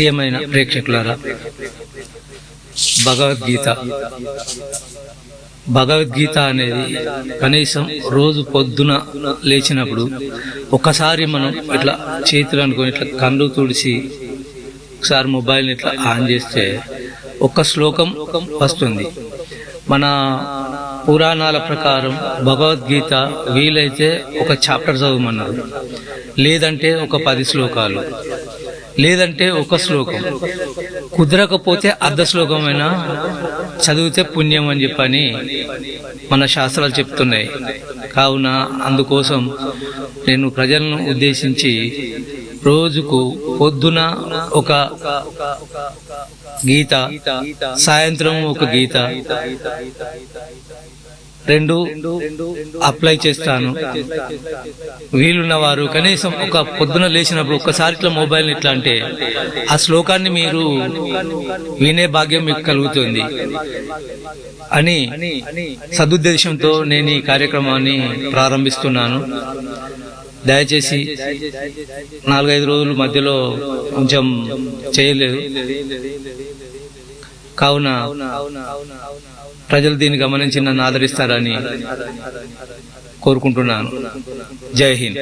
ప్రియమైన ప్రేక్షకులారా, భగవద్గీత అనేది కనీసం రోజు పొద్దున లేచినప్పుడు ఒకసారి మనం ఇట్లా చేతులు అనుకొని ఇట్లా కళ్ళు తుడిచి ఒకసారి మొబైల్ని ఇట్లా ఆన్ చేస్తే ఒక్క శ్లోకం వస్తుంది. మన పురాణాల ప్రకారం భగవద్గీత వీలైతే ఒక చాప్టర్ చదవమన్నారు, లేదంటే ఒక 10 శ్లోకాలు, లేదంటే ఒక శ్లోకం, కుదరకపోతే అర్ధ శ్లోకమైనా చదివితే పుణ్యం అని చెప్పని మన శాస్త్రాలు చెప్తున్నాయి. కావున అందుకోసం నేను ప్రజలను ఉద్దేశించి రోజుకు పొద్దున ఒక గీత, సాయంత్రం ఒక గీత, 2 అప్లై చేస్తాను. వీలున్న వారు కనీసం ఒక పొద్దున లేచినప్పుడు ఒక్కసారి ఇట్లా మొబైల్ ఇట్లా అంటే ఆ శ్లోకాన్ని మీరు వినే భాగ్యం మీకు కలుగుతుంది అని సదుద్దేశంతో నేను ఈ కార్యక్రమాన్ని ప్రారంభిస్తున్నాను. దయచేసి 4-5 రోజుల మధ్యలో కొంచెం చేయలేదు, కావున ప్రజలు దీన్ని గమనించి నన్ను ఆదరిస్తారని కోరుకుంటున్నాను. జై హింద్.